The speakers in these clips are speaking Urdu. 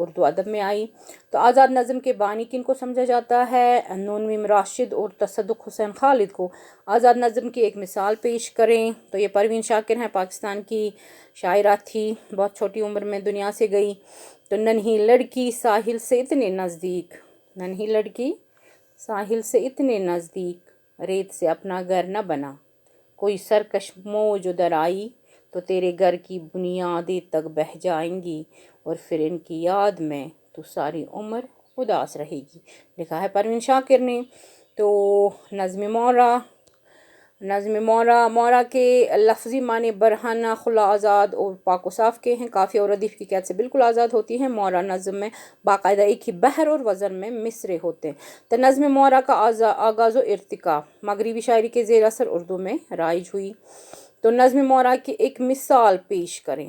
اردو ادب میں آئی۔ تو آزاد نظم کے بانی کن کو سمجھا جاتا ہے؟ نونویم راشد اور تصدق حسین خالد کو۔ آزاد نظم کی ایک مثال پیش کریں تو یہ پروین شاکر ہیں، پاکستان کی شاعرہ تھی، بہت چھوٹی عمر میں دنیا سے گئی۔ تو ننھی لڑکی ساحل سے اتنے نزدیک، ننھی لڑکی ساحل سے اتنے نزدیک، ریت سے اپنا گھر نہ بنا، کوئی سرکش موج ادھر آئی تو تیرے گھر کی بنیادیں تک بہہ جائیں گی، اور پھر ان کی یاد میں تو ساری عمر اداس رہے گی۔ لکھا ہے پروین شاکر نے۔ تو نظم مورا، مورا کے لفظی معنی برہنہ، کھلا، آزاد اور پاک و صاف کے ہیں۔ قافیہ اور ردیف کی قید سے بالکل آزاد ہوتی ہیں۔ مورا نظم میں باقاعدہ ایک ہی بحر اور وزن میں مصرے ہوتے ہیں۔ تو نظم مورا کا آغاز و ارتقاء مغربی شاعری کے زیر اثر اردو میں رائج ہوئی۔ تو نظم مورا کی ایک مثال پیش کریں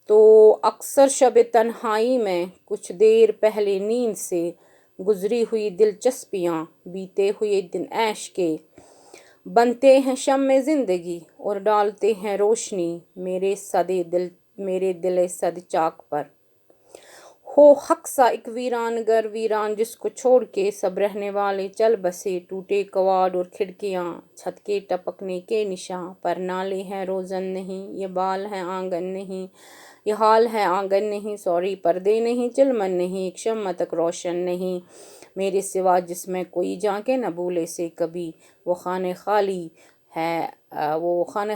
تو اکثر شب تنہائی میں کچھ دیر پہلے نیند سے گزری ہوئی دلچسپیاں، بیتے ہوئے دن عیش کے، بنتے ہیں شمع زندگی اور ڈالتے ہیں روشنی میرے دل صد چاک پر۔ ہو حق سا ایک ویران گر ویران جس کو چھوڑ کے سب رہنے والے چل بسے، ٹوٹے کواڑ اور کھڑکیاں، چھت کے ٹپکنے کے نشاں، پر نالے ہیں روزن نہیں، یہ بال ہے آنگن نہیں، یہ حال ہے آنگن نہیں، سوری پردے نہیں، چلمن نہیں، ایک شمع تک روشن نہیں، میرے سوا جس میں کوئی جھانکے نہ بھولے سے کبھی، وہ خانے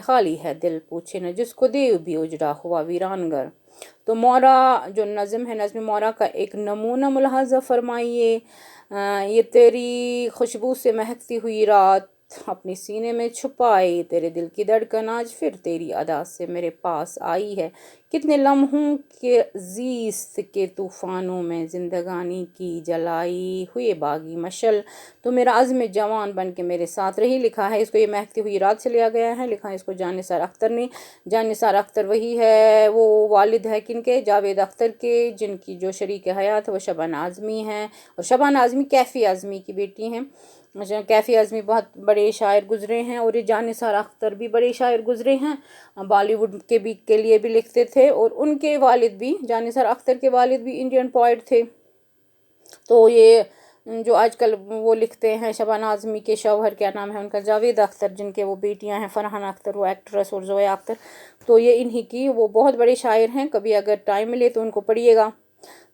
خالی ہے دل پوچھے نہ جس کو دے بھی اجڑا ہوا ویران گھر۔ تو مورا جو نظم ہے، نظم مورا کا ایک نمونہ ملاحظہ فرمائیے۔ یہ تیری خوشبو سے مہکتی ہوئی رات اپنے سینے میں چھپائے، تیرے دل کی دھڑکن آج پھر تیری ادا سے میرے پاس آئی ہے، کتنے لمحوں کے زیست کے طوفانوں میں زندگانی کی جلائی ہوئے باغی مشل، تو میرا عزم جوان بن کے میرے ساتھ رہی۔ لکھا ہے اس کو، یہ مہکتی ہوئی رات سے لیا گیا ہے، لکھا ہے اس کو جان نثار اختر نے۔ جان نثار اختر وہی ہے، وہ والد ہے کن کے؟ جاوید اختر کے، جن کی جو شریک حیات ہے وہ شبانہ اعظمی ہیں، اور شبانہ اعظمی کیفی اعظمی کی بیٹی ہیں۔ کیفی اعظمی بہت بڑے شاعر گزرے ہیں، اور یہ جان نثار اختر بھی بڑے شاعر گزرے ہیں، بالی ووڈ کے لیے بھی لکھتے تھے، اور ان کے والد بھی، جان نثار اختر کے والد بھی انڈین پوئٹ تھے۔ تو یہ جو آج کل وہ لکھتے ہیں شبانہ اعظمی کے شوہر، کیا نام ہے ان کا؟ جاوید اختر، جن کے وہ بیٹیاں ہیں فرحانہ اختر وہ ایکٹریس، اور زویا اختر، تو یہ انہی کی، وہ بہت بڑے شاعر ہیں، کبھی اگر ٹائم ملے تو ان کو پڑھیے گا۔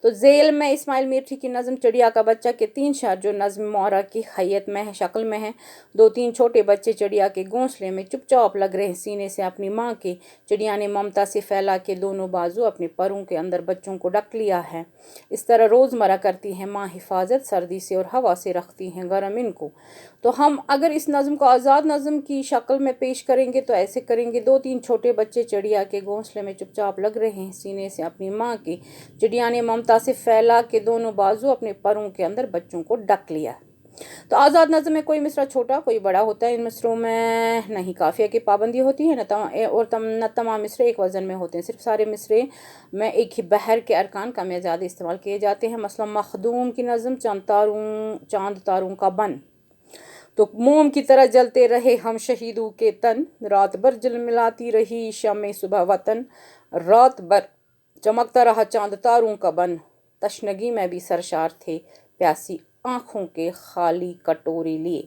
تو ذیل میں اسماعیل میرٹھی کی نظم چڑیا کا بچہ کے 3 شعر جو نظم مورا کی حیت میں ہے، شکل میں ہے۔ 2-3 چھوٹے بچے چڑیا کے گھونسلے میں چپ چاپ لگ رہے سینے سے اپنی ماں کے، چڑیا نے ممتا سے پھیلا کے دونوں بازو اپنے پروں کے اندر بچوں کو ڈک لیا ہے، اس طرح روزمرہ کرتی ہے ماں حفاظت، سردی سے اور ہوا سے رکھتی ہیں گرم ان کو۔ تو ہم اگر اس نظم کو آزاد نظم کی شکل میں پیش کریں گے تو ایسے کریں گے، 2-3 چھوٹے بچے چڑیا کے گھونسلے میں چپ چاپ لگ رہے ہیں سینے سے اپنی ماں کے، چڑیا نے ممتا سے پھیلا کے دونوں بازو اپنے پروں کے اندر بچوں کو ڈک لیا۔ تو آزاد نظم میں کوئی مصرع چھوٹا کوئی بڑا ہوتا ہے، ان مصروں میں نہیں قافیہ کی پابندی ہوتی ہے نہ تمام مصرے ایک وزن میں ہوتے ہیں، صرف سارے مصرے میں ایک ہی بحر کے ارکان کم یا زیادہ استعمال کیے جاتے ہیں۔ مثلا مخدوم کی نظم چاند تاروں کا بن، تو موم کی طرح جلتے رہے ہم شہیدوں کے تن، رات بھر جلملاتی رہی شمع صبح وطن، رات بھر چمکتا رہا چاند تاروں کا بن، تشنگی میں بھی سرشار تھے پیاسی آنکھوں کے خالی کٹورے لیے۔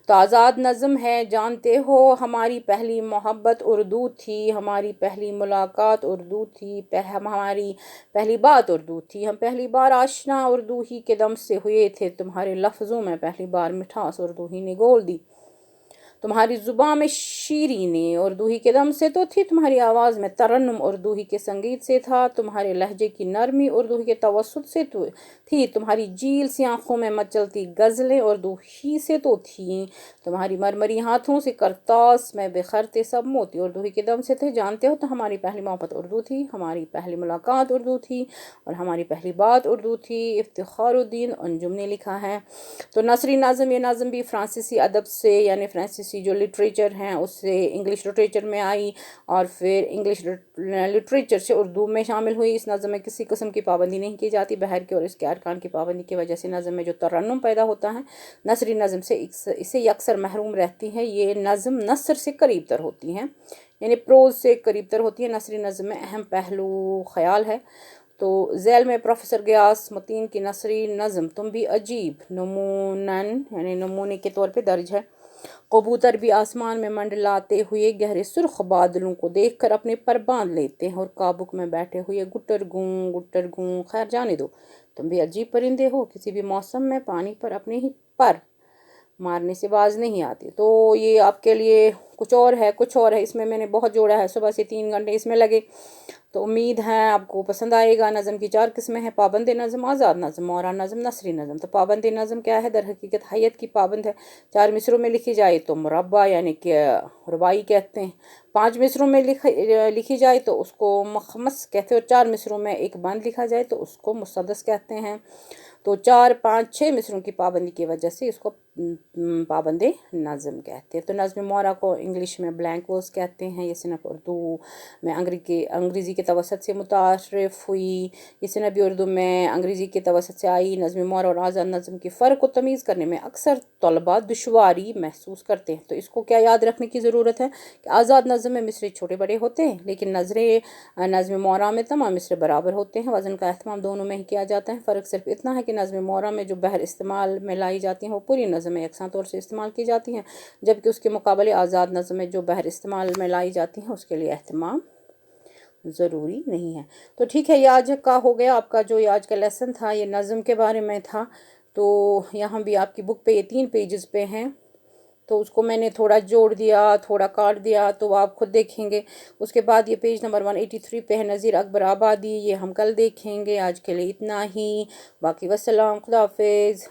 تو آزاد نظم ہے، جانتے ہو ہماری پہلی محبت اردو تھی، ہماری پہلی ملاقات اردو تھی، ہماری پہلی بات اردو تھی، ہم پہلی بار آشنا اردو ہی کے دم سے ہوئے تھے، تمہارے لفظوں میں پہلی بار مٹھاس اردو ہی نے گھول دی، تمہاری زباں میں شیرینی اردو ہی کے دم سے تو تھی، تمہاری آواز میں ترنم اردو ہی کے سنگیت سے تھا، تمہارے لہجے کی نرمی اردو ہی کے توسط سے تھی، تمہاری جھیل سی آنکھوں میں مچلتی غزلیں اردو ہی سے تو تھیں، تمہاری مرمری ہاتھوں سے کرتاس میں بکھرتے سب موتی اردو ہی کے دم سے تھے۔ جانتے ہو تو ہماری پہلی محبت اردو تھی، ہماری پہلی ملاقات اردو تھی، اور ہماری پہلی بات اردو تھی، افتخار الدین انجم نے لکھا ہے۔ تو نثری نظم، یہ نظم بھی فرانسیسی ادب سے، یعنی فرانسیسی جو لٹریچر ہیں اس سے انگلش لٹریچر میں آئی، اور پھر انگلش لٹریچر سے اردو میں شامل ہوئی۔ اس نظم میں کسی قسم کی پابندی نہیں کی جاتی، بحر کے اور اس کے ارکان کی پابندی کی وجہ سے نظم میں جو ترنم پیدا ہوتا ہے نثری نظم سے اسے یکسر محروم رہتی ہے۔ یہ نظم نثر سے قریب تر ہوتی ہیں، یعنی پروز سے قریب تر ہوتی ہے۔ نثری نظم میں اہم پہلو خیال ہے، تو ذیل میں پروفیسر غیاث متین کی نثری نظم تم بھی عجیب نمونن یعنی نمونے کے طور پہ درج ہے۔ کبوتر بھی آسمان میں منڈلاتے ہوئے گہرے سرخ بادلوں کو دیکھ کر اپنے پر باندھ لیتے ہیں، اور کابک میں بیٹھے ہوئے گٹر گوں خیر جانے دو، تم بھی عجیب پرندے ہو، کسی بھی موسم میں پانی پر اپنے ہی پر مارنے سے باز نہیں آتے۔ تو یہ آپ کے لیے کچھ اور ہے، اس میں نے بہت جوڑا ہے، صبح سے 3 گھنٹے اس میں لگے، تو امید ہے آپ کو پسند آئے گا۔ نظم کی 4 قسمیں ہیں: پابند نظم، آزاد نظم، مورا نظم، نثری نظم۔ تو پابند نظم کیا ہے؟ در حقیقت حیت کی پابند ہے، 4 مصروں میں لکھی جائے تو مربع یعنی کہ رباعی کہتے ہیں، 5 مصروں میں لکھی جائے تو اس کو مخمس کہتے ہیں، اور 4 مصروں میں ایک بند لکھا جائے تو اس کو مسدس کہتے ہیں۔ تو 4، 5، 6 مصروں کی پابندی کی وجہ سے اس کو پابند نظم کہتے ہیں۔ تو نظم مورا کو انگلش میں بلینک ورس کہتے ہیں، یہ صنف اردو میں انگریزی کے توسط سے متعارف ہوئی، یہ صنف بھی اردو میں انگریزی کے توسط سے آئی۔ نظم مورا اور آزاد نظم کے فرق و تمیز کرنے میں اکثر طلباء دشواری محسوس کرتے ہیں۔ تو اس کو کیا یاد رکھنے کی ضرورت ہے کہ آزاد نظم میں مصرے چھوٹے بڑے ہوتے ہیں، لیکن نظم مورا میں تمام مصرے برابر ہوتے ہیں، وزن کا اہتمام دونوں میں ہی کیا جاتا ہے۔ فرق صرف اتنا ہے کہ نظم مورا میں جو بحر استعمال میں لائی جاتی ہیں وہ پوری نظم میں یکساں طور سے استعمال کی جاتی ہیں، جبکہ اس کے مقابلے آزاد نظم میں جو بحر استعمال میں لائی جاتی ہیں اس کے لیے اہتمام ضروری نہیں ہے۔ تو ٹھیک ہے، یہ آج کا ہو گیا آپ کا جو یہ آج کا لیسن تھا، یہ نظم کے بارے میں تھا۔ تو یہاں بھی آپ کی بک پہ یہ 3 پیجز پہ ہیں، تو اس کو میں نے تھوڑا جوڑ دیا، تھوڑا کاٹ دیا، تو آپ خود دیکھیں گے۔ اس کے بعد یہ پیج نمبر 183 پہ ہے نظیر اکبر آبادی، یہ ہم کل دیکھیں گے۔ آج کے لیے اتنا ہی، باقی والسلام، خدا حافظ۔